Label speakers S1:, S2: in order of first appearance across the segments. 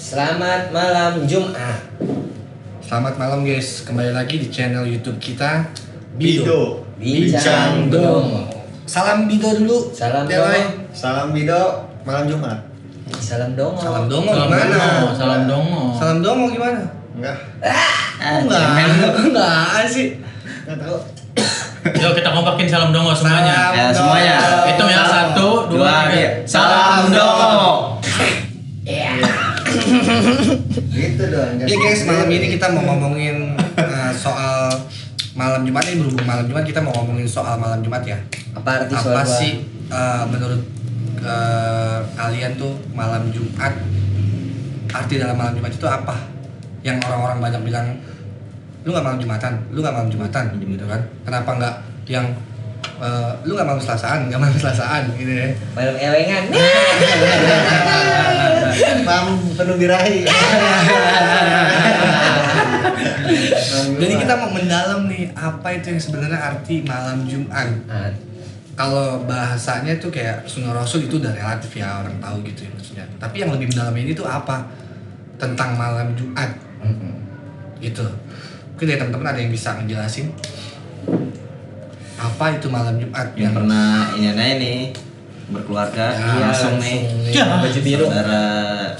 S1: Selamat malam Jumat.
S2: Selamat malam guys, kembali lagi di channel YouTube kita
S3: Bido.
S1: Bincang Dong.
S2: Salam Bido dulu.
S1: Salam
S2: Deloy.
S1: Dongo.
S3: Salam Bido, malam Jumat.
S1: Salam Dongo.
S2: Salam Dongo
S4: Salam
S2: gimana?
S4: Dongo, salam Dongo.
S2: Salam Dongo gimana?
S3: Enggak,
S2: Enggak sih.
S3: enggak tahu.
S4: Yuk kita kompakin salam Dongo semuanya.
S2: Salam
S5: semuanya.
S4: Itu ya 1, 2, 3.
S5: Salam Dongo.
S3: Gitu dong.
S2: Oke guys, malam ini kita mau ngomongin soal malam Jumat. Ini berhubung malam Jumat, kita mau ngomongin soal malam Jumat ya.
S1: Apa arti
S2: Apa
S1: soal
S2: sih menurut kalian tuh malam Jumat? Arti dalam malam Jumat itu apa? Yang orang-orang banyak bilang, lu nggak malam Jumatan, lu nggak malam Jumatan, gitu kan? Kenapa nggak yang lu nggak malam Selasaan, nggak malam Selasaan, gitu ya?
S1: malam elengan?
S3: Malam penuh birahi.
S2: Jadi kita mau mendalam nih, apa itu yang sebenarnya arti malam Jumat? Kalau bahasanya tuh kayak sunnah Rasul itu udah relatif ya, orang tahu gitu ya maksudnya. Tapi yang lebih mendalam ini tuh apa tentang malam Jumat? Gitu. Mungkin dari teman-teman ada yang bisa ngejelasin apa itu malam Jumat?
S5: Yang pernah ini aja nih berkeluarga langsung nih
S1: Baju biru.
S5: saudara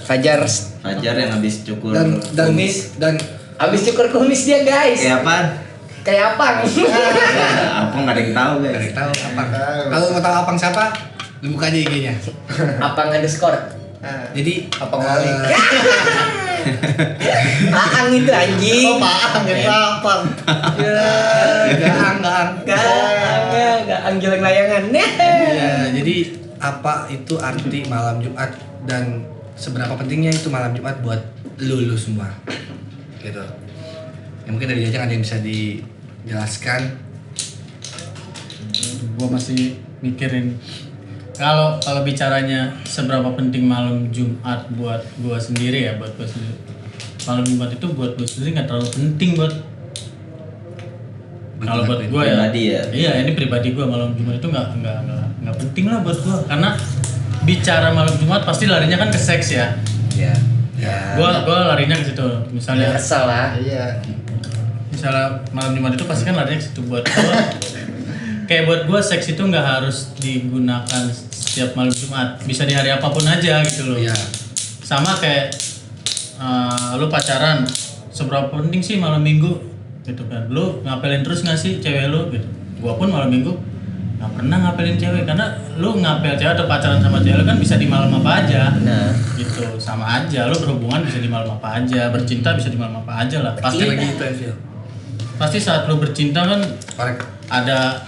S1: Fajar.
S5: Fajar yang habis cukur
S2: dan
S5: kumis.
S1: Abis cukur kumis dia guys.
S5: Kayak apa?
S1: Kayak apa?
S5: Apa nggak ada yang tahu
S2: Gak ada
S5: guys.
S2: yang tahu Apang. Kalau mau tahu Apang siapa? Lu buka aja IG-nya.
S1: Apa underscore?
S2: Jadi
S3: Apa wali?
S1: Aang itu anjing.
S3: Oh, Pak, enggak apa.
S2: gaang.
S1: Gaang jelek layangan.
S2: Ya, jadi apa itu arti malam Jumat dan seberapa pentingnya itu malam Jumat buat lu semua, gitu. Ya, mungkin dari Jajang ada yang bisa dijelaskan.
S4: Gua masih mikirin kalau bicaranya seberapa penting malam Jumat buat gua sendiri ya, buat gua sendiri. Malam Jumat itu buat gua sendiri nggak terlalu penting buat kalau buat gua ya.
S5: Pribadi ya.
S4: Iya, ini pribadi gua malam Jumat itu nggak penting lah buat gua karena bicara malam Jumat pasti larinya kan ke seks ya.
S1: Ya.
S4: Gua larinya ke situ. Misalnya
S1: Kesel lah.
S3: Iya.
S4: misalnya malam Jumat itu pasti kan larinya ke situ buat gua. Kayak buat gua seks itu nggak harus digunakan setiap malam Jumat, bisa di hari apapun aja gitu loh.
S2: Iya.
S4: Sama kayak lu pacaran, seberapa penting sih malam Minggu gitu kan? Lu ngapelin terus nggak sih cewek lu gitu? Gua pun malam Minggu nggak pernah ngapelin cewek karena lu ngapel cewek atau pacaran sama cewek lu kan bisa di malam apa aja.
S1: Nah.
S4: Gitu, sama aja. Lu berhubungan bisa di malam apa aja, bercinta bisa di malam apa aja lah. Pasti
S2: Lagi itu ya.
S4: pasti saat lu bercinta kan
S2: Korek.
S4: ada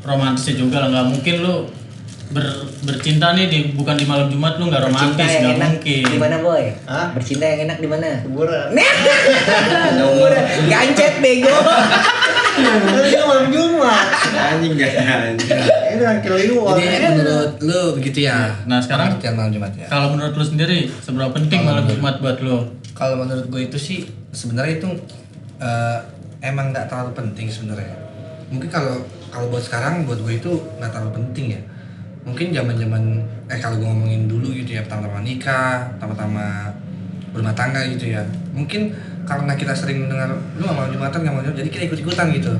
S4: romantisnya juga lah, nggak mungkin lu bercinta nih bukan di malam Jumat lu nggak
S1: Bercinta
S4: romantis,
S1: yang
S4: nggak
S1: enak
S4: mungkin.
S1: di mana boy?
S3: Hah?
S1: Bercinta yang enak di mana?
S3: Kuburan.
S1: Gancet bego.
S3: Ini malam Jumat.
S5: Anjing guys.
S3: Ini yang keliru.
S2: Jadi menurut lu begitu ya?
S4: Nah, sekarang
S2: pengertian malam Jumat ya.
S4: Kalau menurut lu sendiri seberapa penting malam Jumat buat lu?
S2: Kalau menurut gue itu sih sebenarnya itu emang nggak terlalu penting sebenarnya. Mungkin kalau buat sekarang buat gue itu nggak terlalu penting ya. Mungkin zaman kalau gue ngomongin dulu gitu ya, pertama-tama nikah, pertama-tama berumah tangga gitu ya. Mungkin karena kita sering mendengar lu nggak mau Jumatan, jadi kita ikut-ikutan gitu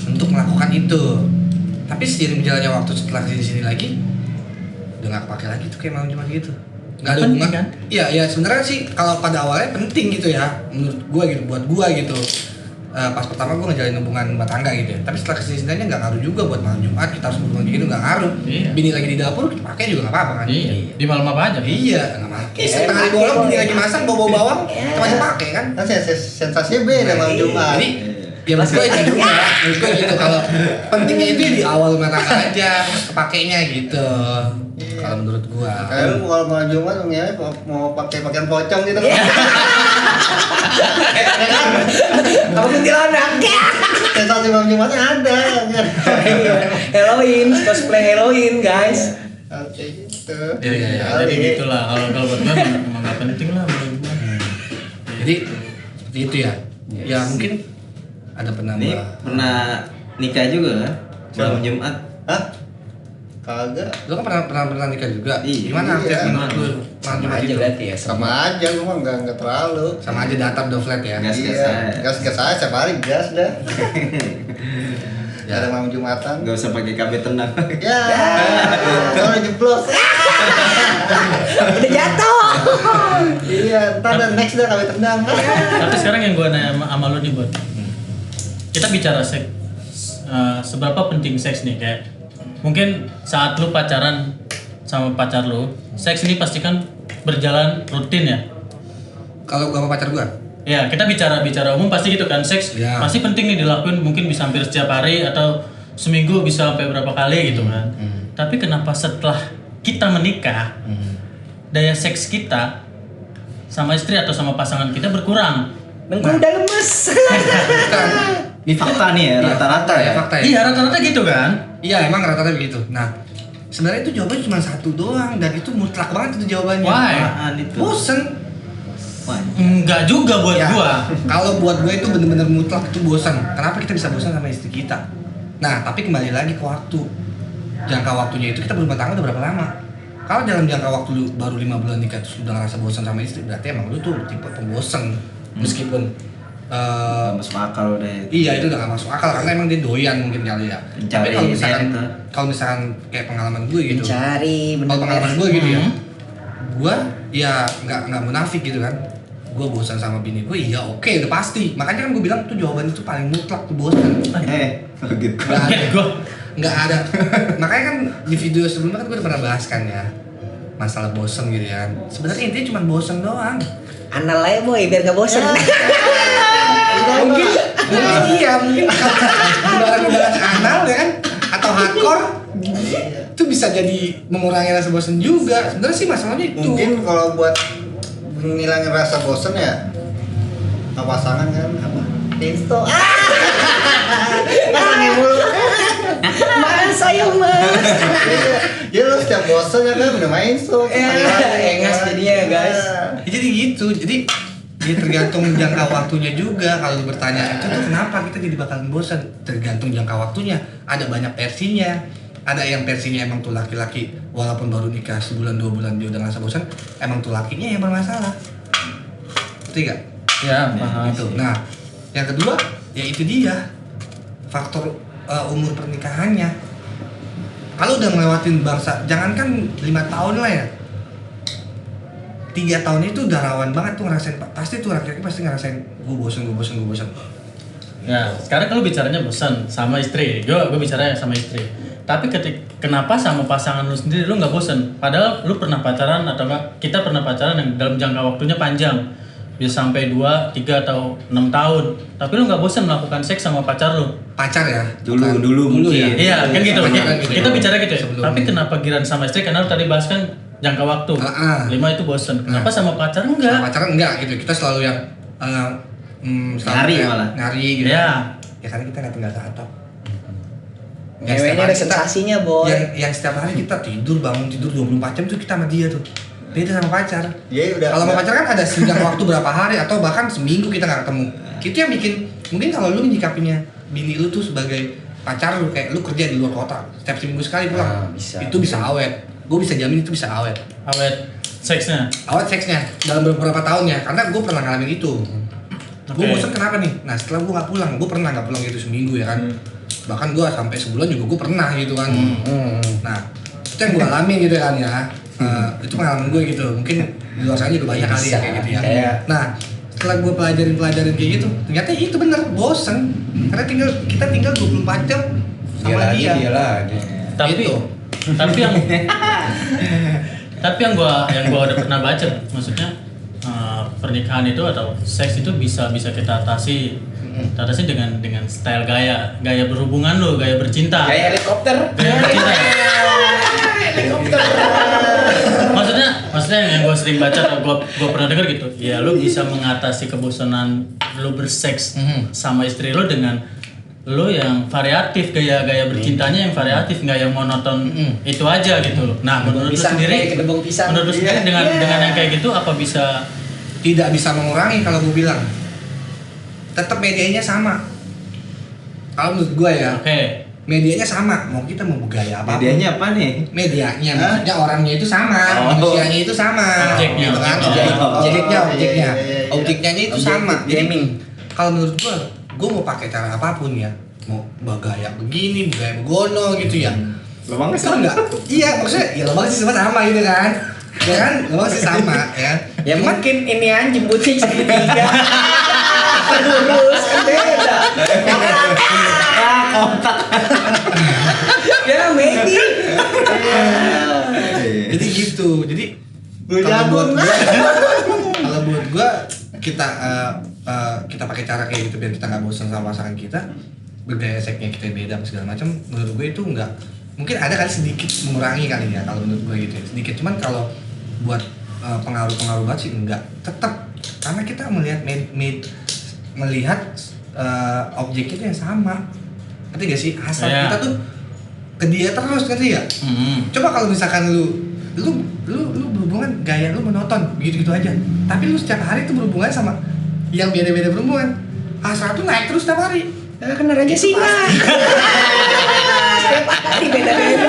S2: untuk melakukan itu. Tapi seiring berjalannya waktu setelah kesini lagi udah nggak kepake lagi tuh kayak malam Jumat gitu. Nggak ada
S4: Penting,
S2: hubungan
S4: kan?
S2: Iya sebenarnya sih kalau pada awalnya penting gitu ya menurut gua gitu, buat gua gitu. Pas pertama gua ngejalin hubungan rumah tangga gitu ya. Tapi setelah kesini nggak ngaruh juga buat malam Jumat kita harus berhubungan gitu, nggak ngaruh.
S4: Iya.
S2: Bini lagi di dapur kita pakai juga nggak apa-apa kan?
S4: Iya. Di malam apa aja?
S2: Iya nggak pakai. Setengah hari bolong bini lagi masak bawa bawang kita masih pakai kan?
S3: Kan sensasinya beda malam Jumat.
S2: Jadi ya maksud gue itu juga, maksud gue gitu kalau pentingnya itu di awal rumah tangga aja kepakainya gitu. Kalau menurut gua.
S3: Kayak lu kalau malam Jumat mau pakai pakaian pocong gitu.
S1: Apa kuntilanak?
S3: Sensasi malam Jumatnya ada.
S1: Halloween, cosplay Halloween guys.
S3: Kayak gitu.
S2: Iya.
S4: Jadi gitulah. Kalau buat gua emang nggak penting lah malam Jumat.
S2: Jadi seperti itu ya. Ya mungkin ada
S5: Ini
S2: penambah.
S5: pernah nikah juga kan? Malam Jumat.
S3: Hah? Kagak.
S2: Lu kan pernah nikah juga.
S5: Iya.
S2: Gimana aktif menurut lu?
S1: Sama aja
S2: itu?
S1: berarti ya.
S3: Sama aja gue mah enggak terlalu.
S2: Sama aja datar udah flat ya.
S5: Gas.
S3: Iya, gas aja setiap hari gas dah.
S2: Ya.
S3: Ada malam Jumatan.
S5: Gak usah pakai KB tenang.
S3: Ya. Kalau jeblos.
S1: Udah jatuh.
S3: Iya, ntar dan next dah kami tendang.
S4: Tapi sekarang yang gue nanya sama lu nih buat, kita bicara seks, seberapa penting seks nih kayak, mungkin saat lu pacaran sama pacar lu, seks ini pasti kan berjalan rutin ya.
S2: Kalau gua sama pacar gua,
S4: Ya kita bicara umum pasti gitu kan, seks
S2: Ya.
S4: pasti penting nih dilakuin, mungkin bisa hampir setiap hari atau seminggu bisa sampai berapa kali gitu kan. Tapi kenapa setelah kita menikah, daya seks kita sama istri atau sama pasangan kita berkurang?
S1: Dengkul udah lemes.
S2: bukan.
S5: Ini fakta nih ya,
S2: Iya,
S5: rata-rata ya.
S2: Fakta ya.
S4: Iya rata-rata gitu kan.
S2: Iya, emang rata-rata begitu. Nah, sebenarnya itu jawabannya cuma satu doang dan itu mutlak banget itu jawabannya.
S4: Why?
S5: Apaan itu?
S2: Bosen.
S5: Wah,
S4: Enggak juga buat
S2: Ya,
S4: gua.
S2: Kalau buat gue itu bener-bener mutlak itu bosan. Kenapa kita bisa bosan sama istri kita? Nah, tapi kembali lagi ke waktu. Jangka waktunya itu kita berumah tangga udah berapa lama? Kalau dalam jangka waktu lu baru 5 bulan nikah terus udah ngerasa bosan sama istri, berarti emang lu tuh tipe pembosan. Meskipun
S5: gak masuk akal udah itu.
S2: iya itu udah gak masuk akal karena emang dia doyan mungkin kali ya.
S5: Mencari
S2: Tapi
S5: itu.
S2: kalau misalkan kayak pengalaman gue gitu.
S1: Mencari
S2: Kalau pengalaman gue gitu ya.
S4: Hmm.
S2: Gue ya nggak munafik gitu kan. Gue bosan sama bini gue, iya oke udah pasti. Makanya kan gue bilang tuh jawaban itu paling mutlak tuh bosan.
S5: Gitu.
S2: Nggak ada.
S4: Ya, gua
S2: Nggak ada. Makanya kan di video sebelumnya kan gue udah pernah bahas kan ya masalah bosan gitu ya. Sebenarnya intinya cuma bosan doang.
S1: Anal aja boy biar gak bosen.
S2: Mungkin iya mungkin barang anal ya kan atau hardcore itu bisa jadi mengurangi rasa bosan juga. Sebenarnya sih masalahnya itu.
S3: Mungkin kalau buat ngilangin rasa bosen ya pasangan kan apa? Insto. Ngasangin mulu.
S1: Mas saya mas.
S3: Ya lo setiap bosen ya kan udah main Insto.
S1: Engas jadinya ya guys.
S2: Ya, jadi gitu, jadi ya tergantung jangka waktunya juga. Kalau lu bertanya itu tuh kenapa kita jadi bakalan bosan, tergantung jangka waktunya. Ada banyak versinya. Ada yang versinya emang tuh laki-laki walaupun baru nikah sebulan 2 bulan dia udah ngerasa bosan, emang tuh lakinya yang bermasalah. Ngerti gak?
S4: ya paham.
S2: Gitu. Nah, yang kedua ya itu dia faktor umur pernikahannya. Kalau udah ngelewatin bangsa, jangankan 5 tahun lah ya, 3 tahun itu udah rawan banget tuh ngerasain, pasti tuh laki-laki pasti ngerasain gue bosen.
S4: Ya, sekarang kalau bicaranya bosan sama istri, gue bicara sama istri. Tapi kenapa sama pasangan lu sendiri lu nggak bosan? Padahal lu pernah pacaran atau enggak? Kita pernah pacaran yang dalam jangka waktunya panjang, bisa sampai 2, 3 atau 6 tahun. Tapi lu nggak bosan melakukan seks sama pacar lu?
S2: Pacar ya?
S5: Dulu mungkin.
S4: Iya, kan gitu.
S2: Pacaran gitu.
S4: Kita bicara gitu ya.
S2: Sebelum-
S4: Tapi kenapa giran sama istri? Karena lu tadi bahas kan jangka waktu. 5 itu bosan. Kenapa sama pacar
S2: Sama
S4: enggak?
S2: pacaran enggak gitu, kita selalu yang selalu
S5: Nyari
S2: kayak
S5: malah.
S2: nyari gitu.
S4: Iya.
S2: Ya karena kita nggak tinggal ke atap.
S1: Ngeweknya ada sensasinya boy.
S2: Yang setiap hari kita tidur bangun tidur 24 jam tuh kita sama dia tuh. Beda sama pacar.
S3: Ya udah.
S2: Kalau sama pacar kan ada sidang waktu berapa hari atau bahkan seminggu kita nggak ketemu. Itu yang bikin mungkin kalau lu menyikapinya bini lu tuh sebagai pacar lu kayak lu kerja di luar kota setiap seminggu sekali pulang.
S1: Bisa.
S2: Itu bisa awet. Gue bisa jamin itu bisa awet.
S4: Awet seksnya.
S2: Awet seksnya dalam beberapa tahun ya karena gue pernah ngalamin itu. Gue
S4: Oke.
S2: bosan kenapa nih? Nah setelah gue nggak pulang, gue pernah nggak pulang gitu seminggu ya kan. Bahkan gue sampai sebulan juga gue pernah gitu kan. Nah itu yang gue alamin gitu kan ya. Itu pengalaman gue gitu. Mungkin di luar sana juga banyak kali ya kayak gitu ya.
S1: Kayak-
S2: Nah setelah gue pelajarin kayak gitu, ternyata itu bener bosen. Karena kita tinggal 24 jam sama dia.
S1: lagi.
S4: Tapi
S2: Gitu.
S4: tapi yang gua udah pernah baca, maksudnya pernikahan itu atau seks itu bisa kita atasi dengan style gaya berhubungan lo, gaya bercinta.
S1: Kayak helikopter.
S4: Gaya bercinta. Maksudnya yang gue sering baca atau gue pernah dengar gitu, ya lo bisa mengatasi kebosanan lo berseks sama istri lo dengan lo yang variatif, gaya bercintanya yang variatif, nggak yang monoton itu aja gitu loh. Nah menurut lo sendiri,
S1: Kedebong pisang.
S4: menurut lo sendiri dengan yang kayak gitu apa bisa?
S2: Tidak bisa mengurangi kalau gue bilang. Tetap medianya sama. Kalau menurut gue ya.
S4: Oke.
S2: medianya sama, mau kita mau gaya apa?
S5: Medianya apa nih?
S2: Medianya, maksudnya orangnya itu sama, manusianya itu sama,
S4: Objeknya,
S2: gitu kan?
S3: objeknya.
S2: Objeknya,
S3: Iya.
S2: objeknya itu
S1: Objektif
S2: sama.
S1: gaming.
S2: Kalau menurut gua mau pakai cara apapun ya, mau bergaya begini, bergaya begono gitu ya.
S5: Lubangnya
S2: Itu enggak, iya maksudnya ya lubang sih sama gitu kan, ya kan, lubang sih sama, ya.
S1: Ya
S2: Cuman
S1: mungkin ini anjing putih segitiga. Lurus kan beda. Ya Medi.
S2: jadi gitu, jadi
S3: Gua
S2: kalau buat
S3: jagung.
S2: gua, kalau buat gua kita pakai cara kayak gitu biar kita nggak bosan sama pasangan kita, bergaya seknya kita beda segala macam. Menurut gue itu nggak, mungkin ada kali sedikit mengurangi kali ya kalau menurut gue gitu ya, sedikit. Cuman kalau buat pengaruh banget sih enggak, tetap karena kita melihat objek itu yang sama, ngerti gak sih, hasrat
S4: Iya.
S2: kita tuh ke dia terus, ngerti gak? Coba kalau misalkan lu berhubungan gaya lu monoton gitu aja, tapi lu setiap hari tuh berhubungan sama yang beda-beda berhubungan, hasrat tuh naik terus setiap hari.
S1: Nah, kena raja singa. Setiap hari beda-beda.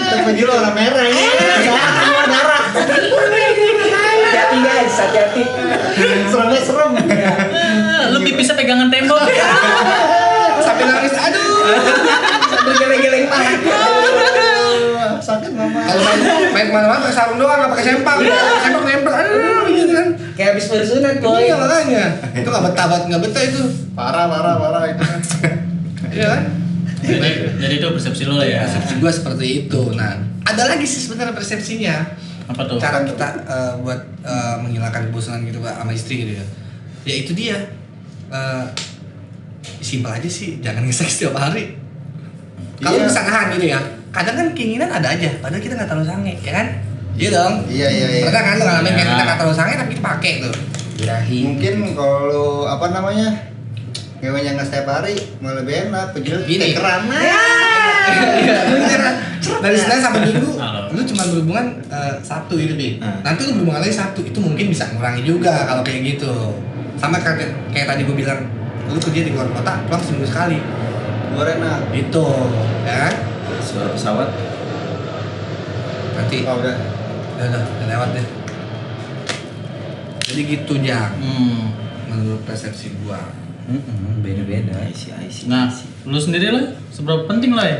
S3: Terpencil warna merah ini. Semua darah.
S1: Hati-hati guys, hati-hati.
S3: Seremnya serem.
S4: Lu pipisnya pegangan tembok.
S2: Sampai nangis, aduh.
S1: Sambil geleng-geleng paha.
S3: Sakit mama.
S2: Kalau main kemana-mana pakai sarung doang, nggak pakai sempak, sempak nempel, aduh gitu kan.
S1: Kayak habis bersunat boy.
S2: Iya makanya, itu nggak betah banget, nggak betah itu,
S3: Parah itu.
S2: iya kan?
S4: Jadi itu persepsi lo lah ya.
S2: Persepsi gue seperti itu. Nah, ada lagi sih sebenarnya persepsinya.
S4: Apa tuh?
S2: Cara kita buat menghilangkan kebosanan gitu Pak, sama istri gitu ya. Ya itu dia. Simpel aja sih, jangan nge-seks setiap hari. Kalau
S3: Iya.
S2: bisa nahan gitu ya. Kadang kan keinginan ada aja, padahal kita nggak terlalu sange, ya kan? Iya dong.
S3: Iya.
S2: Pernah kan lo ngalamin kayak
S4: Iya.
S2: kita nggak terlalu sange tapi kita pakai tuh.
S1: Birahi.
S3: Mungkin kalau apa namanya? Ngewenya nggak setiap hari malah lebih enak. Penjual
S2: Gini.
S3: kerana.
S2: Iya, beneran. Dari Senin sampai Minggu,
S4: Halo.
S2: lu cuma berhubungan Sabtu gitu, Bi. Nanti lu berhubungan lagi Sabtu, itu mungkin bisa ngurangi juga kalau kayak gitu. Sama kayak tadi gue bilang, lu kerja di luar kota, pulang seminggu sekali.
S3: Luar enak.
S2: Itu, ya kan?
S5: Suara pesawat.
S2: Nanti,
S3: Oh, udah.
S2: udah lewat deh. Jadi gitu, Jang. Menurut persepsi gua.
S1: Beda-beda.
S5: I see.
S4: Nah, lu sendiri lah, seberapa penting lah ya?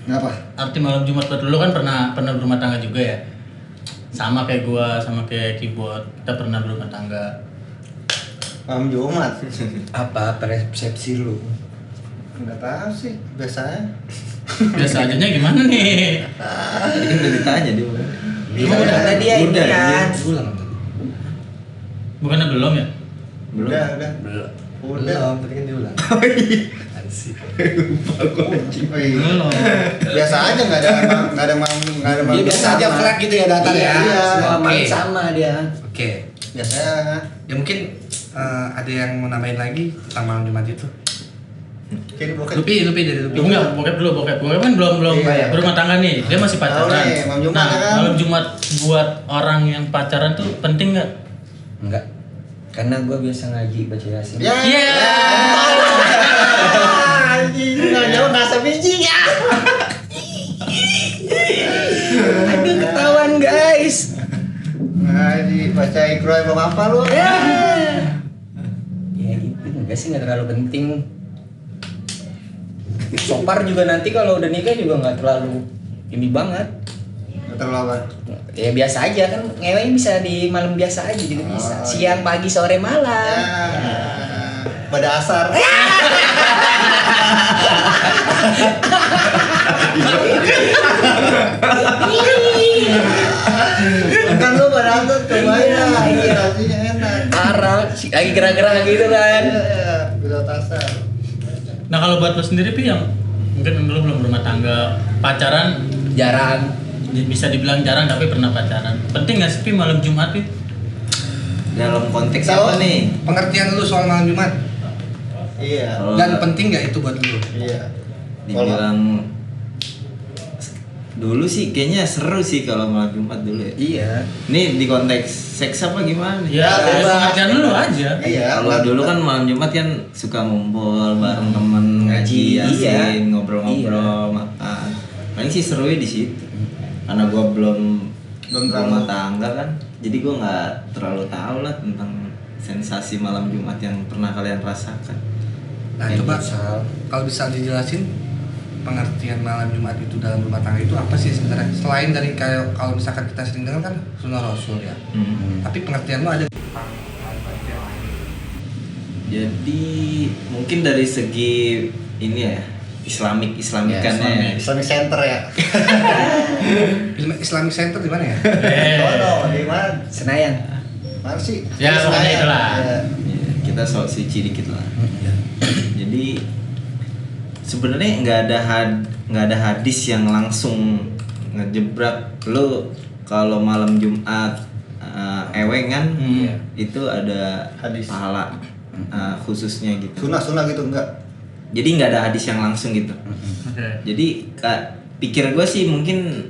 S3: Ngapa?
S4: Arti malam Jumat buat lu kan pernah berumah tangga juga ya? Sama kayak gua, sama kayak keyboard, kita pernah berumah tangga.
S3: Malam Jumat.
S1: Apa persepsi lu?
S3: Enggak tahu sih, biasanya.
S4: Biasa aja gimana nih?
S5: Tadi kan udah ditanya dia.
S1: Iya, karena dia ini
S5: Udah,
S1: kan.
S2: Ulang.
S4: Bukannya belum ya?
S5: Belum.
S3: Udah.
S2: Belum.
S3: Udah.
S2: Tadi kan diulang. Ansih.
S3: Oh, iya.
S4: Belum.
S3: Biasa aja nggak ada
S2: Dia biasa aja flat gitu ya data ya.
S3: Iya.
S1: Semua
S2: Oke.
S1: main sama dia.
S2: Oke.
S3: Biasanya
S2: Ya mungkin ada yang mau nambahin lagi tentang malam Jumat itu.
S3: kayak di bokep.
S2: Lupi dari Lupi.
S4: Enggak, bokep dulu, bokep. Bokep kan belum
S3: Iya.
S4: berumah tangga nih. Dia masih pacaran.
S3: Tahu nih, malam Jumat
S4: nah,
S3: ya kan?
S4: malam Jumat buat orang yang pacaran tuh penting nggak?
S1: Enggak. Karena gue biasa ngaji baca yasin.
S3: Ya.
S4: Iya.
S3: Anjing, nggak jauh nggak sebiji ya.
S1: Aduh ketahuan guys.
S3: Ngaji baca Iqra belum apa lu?
S1: Ya gitu, enggak sih, nggak terlalu penting. Sopar juga nanti kalau udah nikah juga nggak terlalu ini banget.
S3: Nggak terlalu apa?
S1: Ya biasa aja kan, ngewenya bisa di malam biasa aja juga bisa.
S3: Oh,
S1: Siang, pagi, sore, malam.
S3: Ya. Pada asar. Kan lu pada asar kebayang.
S1: Iya.
S3: Rasanya enak.
S1: Parah, lagi gerah-gerah gitu kan.
S3: Iya, bisa asar.
S4: Nah kalau buat lo sendiri Pi, yang mungkin lo belum berumah tangga, pacaran
S1: Jarang.
S4: bisa dibilang jarang tapi pernah pacaran. Penting nggak sih Pi malam Jumat Pi?
S5: Dalam konteks
S3: Tahu?
S5: apa nih?
S2: Pengertian lu soal malam Jumat
S3: Iya.
S5: Kalau
S2: dan penting nggak itu buat lu?
S3: Iya.
S5: dibilang Dulu sih kayaknya seru sih kalau malam Jumat dulu ya.
S1: Iya.
S5: Ini di konteks seks apa gimana nih?
S4: Ya, pengertian lu aja.
S3: Iya.
S5: Kalau dulu kan malam Jumat kan suka ngumpul bareng temen, ngaji,
S1: Iya.
S5: yasin, ngobrol-ngobrol, makan. Paling sih serunya di situ. Karena gua belum rumah tangga kan, jadi gua nggak terlalu tahu lah tentang sensasi malam Jumat yang pernah kalian rasakan.
S2: Nah,
S5: Kayak
S2: coba
S5: gitu.
S2: kalau bisa dijelasin pengertian malam Jumat itu dalam rumah tangga itu apa sih sebenarnya? Selain dari kayak kalau misalkan kita sering dengar kan sunnah Rasul ya. Tapi pengertian lo ada
S5: Jadi mungkin dari segi ini ya Islamikannya.
S3: Islamic Center ya.
S2: Islamic Center di mana ya?
S3: Oh, di mana?
S1: Senayan.
S3: Mana sih?
S4: Ya,
S3: Di
S4: pokoknya
S3: Senayan.
S4: itulah.
S3: Iya.
S5: Ya, kita sok suci dikit lah. Jadi sebenarnya nggak ada hadis yang langsung ngejebrak lu kalau malam Jumat ewengan itu ada
S3: Hadis.
S5: pahala khususnya gitu.
S3: Sunah gitu enggak?
S5: Jadi nggak ada hadis yang langsung gitu.
S4: Oke.
S5: Jadi pikir gue sih mungkin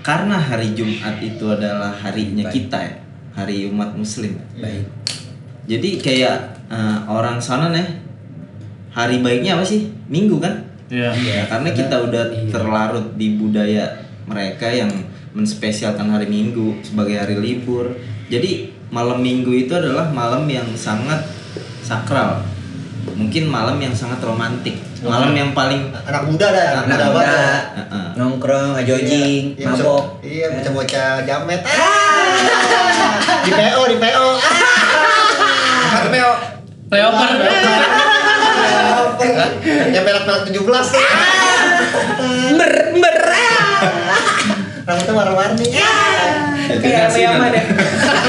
S5: karena hari Jumat itu adalah harinya kita ya, hari umat Muslim.
S1: Baik.
S5: Jadi kayak orang sana nih hari baiknya apa sih? Minggu kan?
S4: Iya.
S5: Ya, karena kita udah terlarut di budaya mereka yang menspesialkan hari Minggu sebagai hari libur. Jadi malam Minggu itu adalah malam yang sangat sakral. Mungkin malam yang sangat romantik. Malam yang paling
S3: Anak muda dah,
S1: Anak
S3: muda
S1: muda.
S3: banget.
S5: Heeh.
S1: Nongkrong, ngajojing,
S3: Iya,
S1: mabok.
S3: Iya, bocah-bocah jamet. Di PO, di PO.
S2: Apa Peo?
S4: Leopard.
S3: Yang pelak-pelak 17.
S1: Ber.
S3: Rambutnya warna-warni.
S1: Kayak ayam-ayaman ya.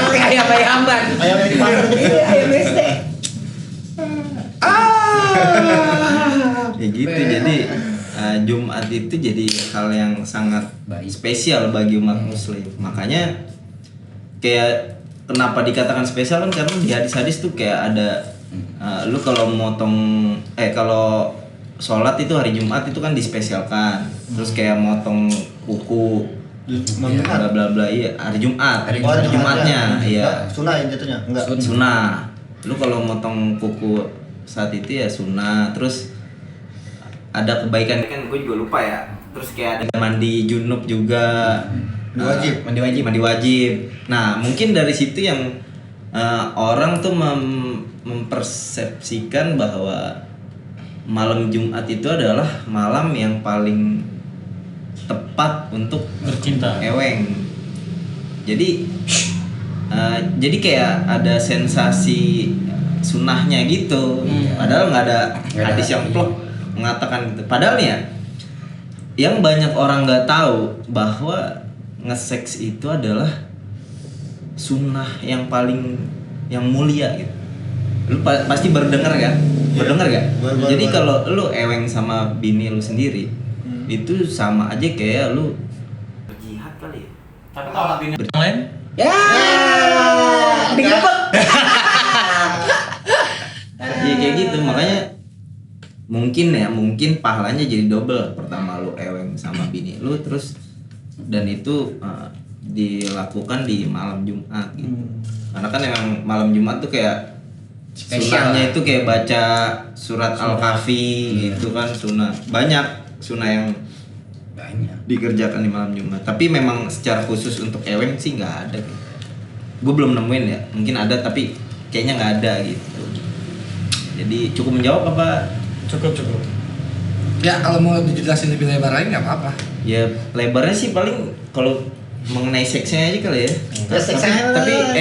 S1: Kayak ayam-ayaman.
S3: Ayam yang di pasar gitu.
S1: Iya, ayam SD.
S5: Ya gitu. Jadi Jumat itu jadi hal yang sangat
S1: Baik.
S5: spesial bagi umat Muslim. Makanya kayak kenapa dikatakan spesial kan karena di hadis-hadis tuh kayak ada lu kalau kalau sholat itu hari Jumat itu kan dispesialkan. Terus kayak motong kuku bla bla bla iya hari Jumat.
S1: Hari
S3: Oh, ada
S5: Jumatnya iya.
S3: Sunah yang jatuhnya. Enggak.
S5: Sunnah. Lu kalau motong kuku saat itu ya sunnah. Terus ada kebaikan kan gue juga lupa ya. Terus kayak ada mandi junub juga.
S3: Wajib.
S5: Mandi wajib. Nah, mungkin dari situ yang orang tuh mempersepsikan bahwa malam Jumat itu adalah malam yang paling tepat untuk
S4: Bercinta.
S5: eweng. Jadi kayak ada sensasi sunnahnya gitu. Padahal nggak ada hadis yang plok mengatakan gitu. Padahal nih ya, yang banyak orang nggak tahu bahwa nge-seks itu adalah sunnah yang paling yang mulia gitu. Lu pasti berdengar kan? Berdengar gak? Jadi kalau lu eweng sama bini lu sendiri, itu sama aja kayak lu berjihad kali ya.
S4: Tapi kalau bini yang lain,
S1: Ya. Digepek.
S5: Ya kayak gitu, makanya mungkin pahalanya jadi double. Pertama lu eweng sama bini lu, terus dan itu dilakukan di malam Jumat gitu. Karena kan emang malam Jumat tuh kayak
S1: Spesial.
S5: sunnahnya itu kayak baca surat Al-Kahfi gitu kan, sunnah. Banyak sunnah yang
S1: Banyak.
S5: dikerjakan di malam Jumat. Tapi memang secara khusus untuk eweng sih nggak ada. Gue belum nemuin ya. Mungkin ada tapi kayaknya nggak ada gitu. Jadi cukup menjawab apa?
S4: cukup.
S2: Ya kalau mau dijelasin lebih lebar lagi nggak apa-apa.
S5: Ya lebarnya sih paling kalau mengenai seksnya aja kali ya.
S3: Ya, seksnya
S5: tapi
S3: lah.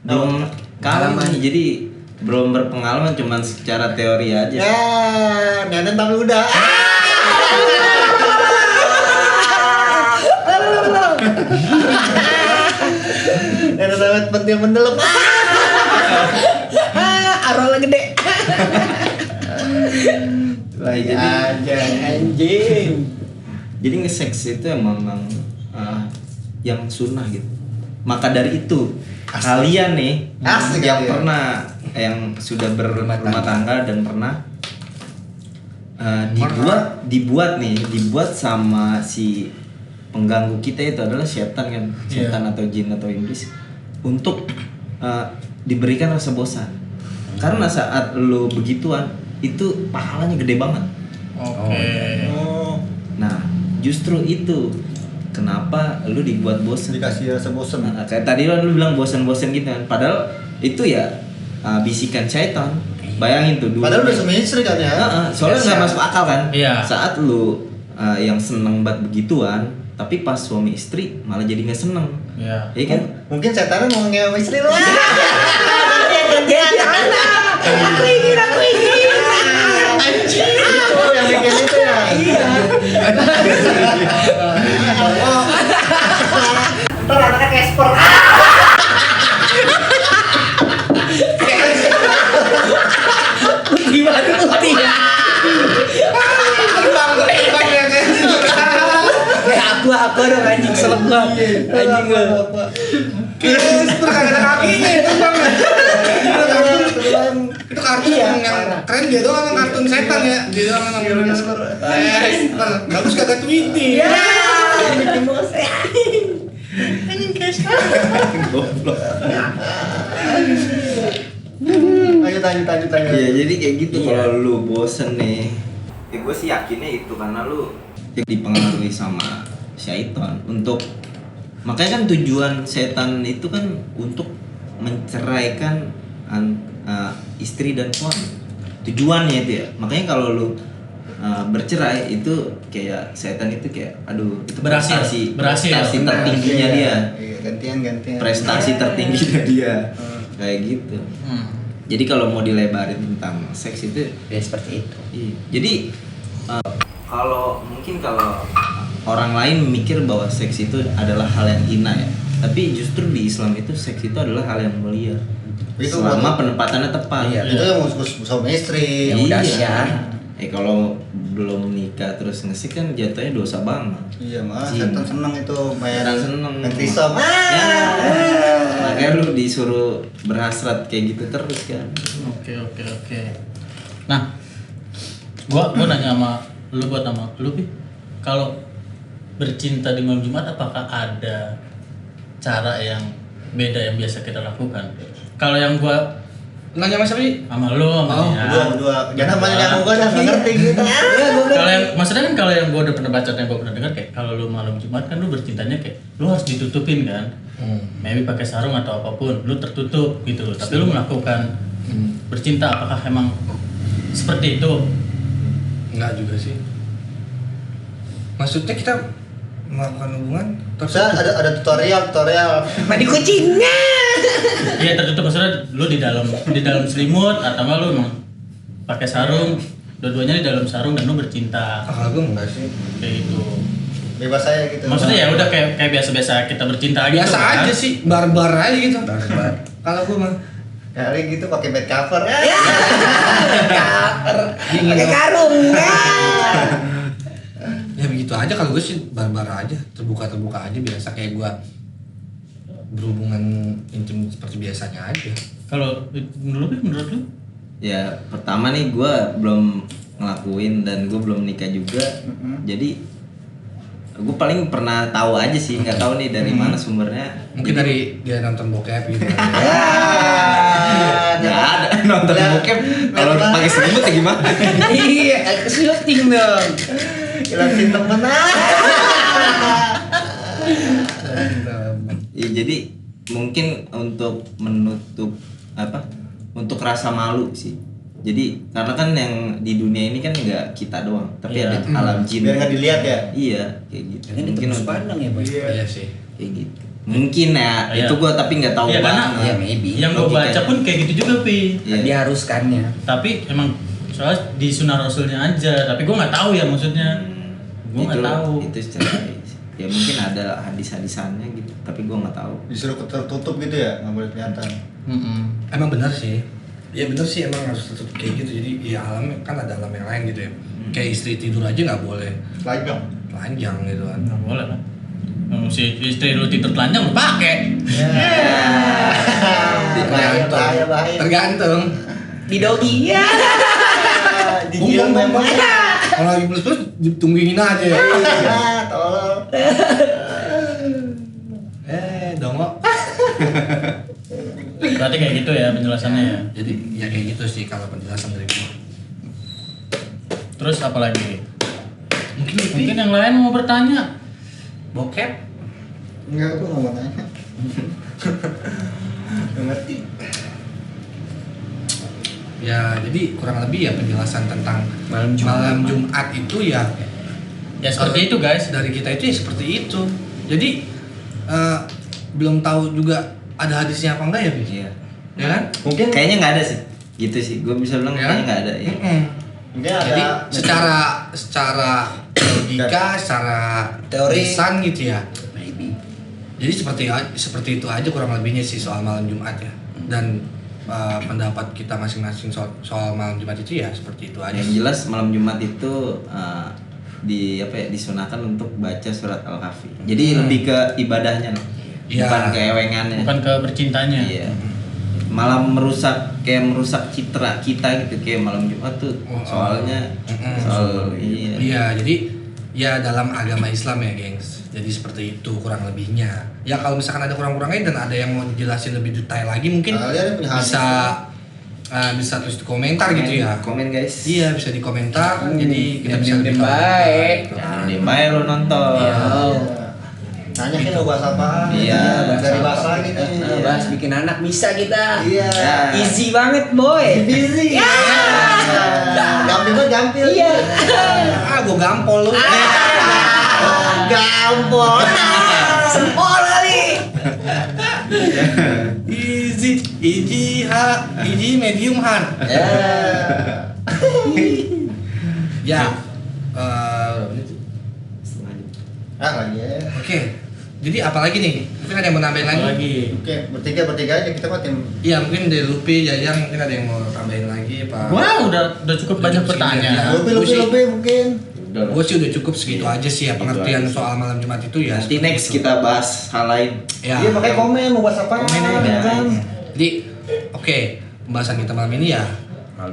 S5: belum
S1: Pengalaman.
S5: kali jadi belum berpengalaman, cuman secara teori aja.
S3: Ya, Nenen tapi udah. Nenen tapi penting mendelep.
S1: Arolnya gede.
S5: Lah, jadi
S3: Aja.
S1: Anjing.
S5: jadi nge-seks itu emang yang sunnah gitu. Maka dari itu kalian nih
S3: Asik
S5: yang
S3: kalian.
S5: pernah yang sudah berumah tangga dan pernah dibuat sama si pengganggu kita itu adalah setan kan, setan atau jin atau iblis untuk diberikan rasa bosan. Karena saat lu begituan itu pahalanya gede banget.
S4: Oke.
S3: Oh,
S5: Nah, justru itu kenapa lu dibuat bosan.
S3: dikasih rasa bosen.
S5: Nah, kayak tadi lu bilang bosan-bosan gitu kan. Padahal itu ya bisikan syaitan. Bayangin tuh dulu.
S3: Padahal udah suami istri kan ya.
S5: Soalnya nggak masuk akal kan.
S4: Iya.
S5: Saat lu yang seneng banget begituan, tapi pas suami istri malah jadi nggak seneng.
S4: Iya.
S5: Iya kan?
S3: Mungkin setannya mau ngewe istri lu.
S1: Aku ingin anjing.
S3: Oh, yang bikin itu ya.
S1: Iya. Ntar anaknya Casper. Gimana Uti ya? Aku dong anjing selek gua. Anjing gua.
S2: Casper kagak ada kakinya itu bang. Itu kartun yang keren dia doang emang kartun setan ya. Dia doang emang Casper. Bagus kagak Tweety.
S1: Ya, bikin bos. Anjing Casper.
S5: Goblok.
S3: Lanjut.
S5: Iya, jadi kayak gitu. Kalau lu bosen nih, ya gue sih yakinnya itu karena lu dipengaruhi sama syaitan untuk, makanya kan tujuan setan itu kan untuk menceraikan istri dan suami. Tujuannya itu ya. Makanya kalau lu bercerai itu kayak setan itu kayak aduh itu
S4: Berhasil.
S5: prestasi tertingginya dia.
S3: Iya, gantian.
S5: Prestasi tertingginya dia. Kayak gitu. Jadi kalau mau dilebarin tentang seks itu
S1: Ya seperti itu.
S5: iya. Jadi kalau orang lain mikir bahwa seks itu adalah hal yang hina ya, tapi justru di Islam itu seks itu adalah hal yang mulia.
S3: Itu
S5: Selama penempatannya tepat.
S1: Iya.
S3: Itu yang mau suami istri.
S1: Yang udah syah.
S5: Kalau belum nikah terus ngesik kan jatuhnya dosa banget.
S3: Iya, mah
S5: Jin.
S3: setan seneng itu main.
S5: Setan seneng.
S3: Main trisom.
S5: Ya. Makanya lu disuruh berhasrat kayak gitu terus kan.
S4: Oke. Nah, gua nanya sama lu buat nama lu Pi. Kalau bercinta di malam Jumat apakah ada cara yang beda yang biasa kita lakukan? Kalau yang gua
S2: Nanya mas Abi?
S4: sama lu sama dia.
S3: Berdua. Jangan banyak yang gua dah nggak ngerti gitu.
S4: Kalau yang maksudnya kan kalau yang gua udah pernah baca yang gua pernah dengar kayak kalau lu malam Jumat kan lu bercintanya kayak lu harus ditutupin kan. Maybe pakai sarung atau apapun, lu tertutup gitu. Tapi lu melakukan bercinta apakah emang seperti itu?
S2: Enggak juga sih. Maksudnya kita melakukan hubungan
S3: Saya ada tutorial.
S1: Mandi kucingnya.
S4: Iya tertutup maksudnya lu di dalam selimut atau enggak lu emang pakai sarung, dua-duanya di dalam sarung dan lu bercinta
S2: kalau gue enggak sih.
S4: kayak gitu.
S3: Bebas saya gitu.
S4: Maksudnya ya udah kayak biasa-biasa kita bercinta gitu.
S2: Biasa
S4: kan?
S2: aja sih, barbar aja gitu.
S1: Barbar.
S2: Kalau gue mah
S3: Kali gitu pakai bed cover.
S1: Ya. Pakai karung.
S2: ya begitu aja. Kalau gue sih barbar aja, terbuka aja biasa kayak gue berhubungan intim seperti biasanya aja.
S4: Kalau menurut lu?
S5: Ya pertama nih gue belum ngelakuin dan gue belum nikah juga. Jadi gue paling pernah tahu aja sih, nggak tahu nih dari mana sumbernya.
S2: Mungkin dari dia nonton bokep gitu.
S5: Nggak ada nonton bokep kalau pakai selimut ya gimana?
S1: Iya, syuting dong.
S3: Jelasin temen.
S5: Ya, jadi mungkin untuk menutup untuk rasa malu sih. Jadi karena kan yang di dunia ini kan nggak kita doang, tapi
S4: Iya.
S5: ada alam jin.
S3: Biar nggak dilihat ya.
S5: Iya, kayak gitu.
S1: Jangan
S5: Mungkin
S1: ditebus
S5: untuk
S1: pandang ya, Boy.
S2: Iya sih.
S5: kayak gitu. Mungkin ya,
S4: Iya.
S5: itu gua tapi nggak tahu
S4: Iya, karena-
S5: banget.
S1: Iya, maybe.
S4: Yang gue
S5: Logika.
S4: baca pun kayak gitu juga Pi.
S5: Iya.
S1: Diharuskannya.
S4: Tapi emang soalnya di sunnah rasulnya aja. Tapi gue nggak tahu ya maksudnya. Gue nggak tahu.
S5: Itu secara ya mungkin ada hadis-hadisannya gitu, tapi gua nggak tahu.
S3: Disuruh tertutup gitu ya, nggak boleh kelihatan.
S2: Emang benar sih. Ya benar sih, emang harus tertutup kayak gitu. Jadi ya alam kan ada alam yang lain gitu ya. Kayak istri tidur aja nggak boleh
S3: Lajang.
S2: telanjang gitu kan.
S4: Nggak boleh kan? Si istri lu tidur telanjang lu pakai.
S3: Bahaya.
S2: Tergantung.
S1: Di dogi. Ya.
S3: Digigil memang.
S2: Kalau lagi plus ditungguin aja ya.
S3: Tolong.
S2: Dongo.
S4: Berarti kayak gitu ya penjelasannya ya.
S2: Jadi ya kayak gitu sih kalau penjelasan dari gua.
S4: Terus apa lagi?
S2: Mungkin
S4: Yang lain mau bertanya.
S2: bokep.
S3: Enggak, gua nggak mau nanya. Nggak ngerti.
S2: Ya jadi kurang lebih ya penjelasan tentang
S1: Malam
S2: Jumat itu ya
S4: Ya seperti itu guys.
S2: dari kita itu ya seperti itu. Jadi belum tahu juga ada hadisnya apa enggak ya, Bis?
S5: Iya.
S2: Ya kan?
S3: Mungkin
S5: Kayaknya nggak ada sih. Gitu sih. Gue bisa bilang
S2: Ya.
S5: kayaknya nggak ada ya.
S3: mungkin
S2: Jadi
S3: ada
S2: secara logika, secara
S3: Teori.
S2: lisan gitu ya. Jadi seperti itu aja kurang lebihnya sih soal malam Jumat ya. Dan pendapat kita masing-masing soal malam Jumat itu ya seperti itu aja.
S5: Yang jelas malam Jumat itu disunahkan untuk baca surat Al-Kahfi. Jadi lebih ke ibadahnya loh.
S2: Iya.
S5: Bukan keewengannya.
S4: Bukan ke bercintanya.
S5: Iya. Malah merusak citra kita gitu kayak malam Jumat tuh. Soalnya soal iya.
S2: Iya, jadi ya dalam agama Islam ya, gengs. Jadi seperti itu kurang lebihnya. Ya kalau misalkan ada kurang-kurangnya dan ada yang mau dijelasin lebih detail lagi mungkin
S3: Kalian punya hadis
S2: bisa tulis di komentar gitu ya.
S5: Komen guys.
S2: Iya, bisa di komentar. Jadi kita bisa lebih tahu.
S1: baik.
S5: Di main lo nonton.
S2: Iya.
S3: Nanya kan mau bahas apa?
S5: Iya,
S3: Dari bahasa gitu.
S1: Bahas bikin anak bisa kita.
S3: Iya.
S1: Easy banget boy.
S3: Busy. Gampil banget gampil.
S1: Iya.
S2: Gua gampol lu.
S3: Gampol.
S1: Sempol kali.
S2: Easy medium hard. Ya. Berapa menit?
S3: Lagi ya.
S2: Oke. Jadi apa lagi nih? Mungkin ada yang mau nambahin lagi?
S4: Apa lagi?
S3: Oke, bertiga aja kita mah tim.
S2: Iya, mungkin dari Lupi, Jajang mungkin ada yang mau tambahin lagi apa?
S4: Wah, udah cukup banyak pertanyaan.
S3: Lebih mungkin.
S2: Gue sih udah cukup segitu aja sih ya pengertian
S5: aja sih.
S2: soal malam Jumat itu ya.
S5: Nanti
S2: seperti
S5: next
S2: itu.
S5: kita bahas hal lain.
S2: Ya.
S3: Iya, makanya komen mau bahas apa?
S5: Komen aja.
S3: ya kan?
S2: Jadi oke, pembahasan kita malam ini ya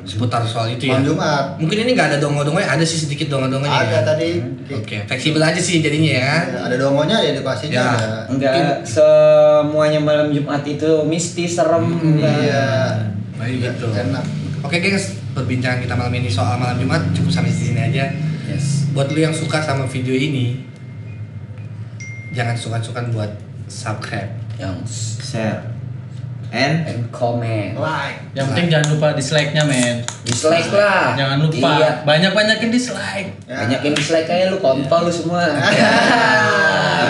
S2: seputar soal itu ya.
S3: Malam Jumat.
S2: Mungkin ini nggak ada dongo-dongonya, ada sih sedikit dongo-dongonya.
S3: Ada
S2: ya.
S3: tadi.
S2: Oke, fleksibel aja sih jadinya ya.
S3: Ada dongonya, ada edukasinya.
S2: Ya.
S3: ada.
S1: Enggak semuanya malam Jumat itu mistis serem.
S3: Iya.
S2: Baik gitu.
S3: Enak.
S2: Oke gengs, perbincangan kita malam ini soal malam Jumat cukup sampai di sini aja.
S1: Yes.
S2: Buat lu yang suka sama video ini, jangan sungkan-sungkan buat subscribe.
S1: Yang
S5: Share. And
S1: comment.
S3: Like.
S4: Yang penting jangan lupa dislike-nya, men.
S1: Dislike lah.
S4: Jangan lupa.
S1: Iya.
S4: Banyak-banyakin dislike.
S3: Ya.
S1: Banyakin dislike aja lu kontol lu semua.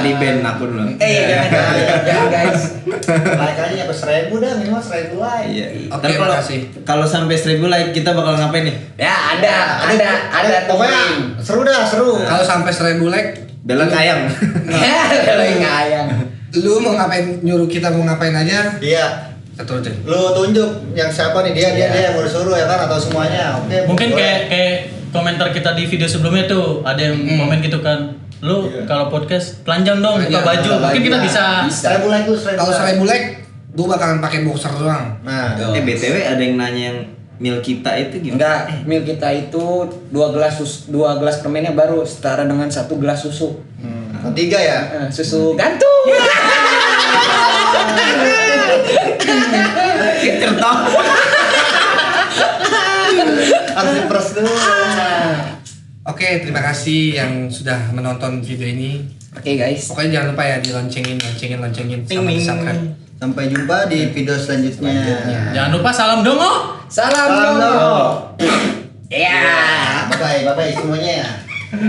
S5: di band akun lo.
S1: Jangan guys.
S3: Like aja nyampe 1000 dah, minimal 1000 like.
S5: Iya.
S2: Oke,
S5: Ntar kalau
S2: makasih.
S5: kalau sampai 1000 like kita bakal ngapain nih?
S1: Ya ada
S3: Pokoknya seru dah, seru.
S2: Kalau sampai 1000 like,
S5: Bela kayang.
S1: Kalau yang ayang.
S2: lu mau ngapain, nyuruh kita mau ngapain aja,
S3: Iya.
S2: kita turutin.
S3: Lu tunjuk yang siapa nih, dia yang udah suruh ya kan, atau semuanya. Oke.
S4: Mungkin
S3: boleh.
S4: kayak komentar kita di video sebelumnya tuh ada yang komen gitu kan. Lu
S3: Iya.
S4: kalau podcast telanjang dong, buka
S2: Telanjang,
S4: baju.
S1: buka
S4: Mungkin kita
S1: baju.
S4: bisa.
S3: 1000 like tuh, 1000
S2: Kalau
S3: like.
S2: 1000 like, gua bakalan pakai boxer doang.
S3: Nah,
S5: BTW ada yang nanya yang meal kita itu gimana?
S1: Enggak, mil kita itu 2 gelas permennya baru setara dengan 1 gelas susu.
S3: 3 ya.
S1: Susu gantung.
S5: Kertas.
S3: Harus diperes dulu.
S2: Oke, terima kasih yang sudah menonton video ini.
S1: Oke guys.
S2: Pokoknya jangan lupa ya diloncengin sama di subscribe.
S3: Sampai jumpa di video selanjutnya.
S4: Jangan lupa salam dongo.
S1: Salam
S3: Salam
S1: dong.
S3: dong.
S1: Ya.
S3: Bye bye semuanya ya.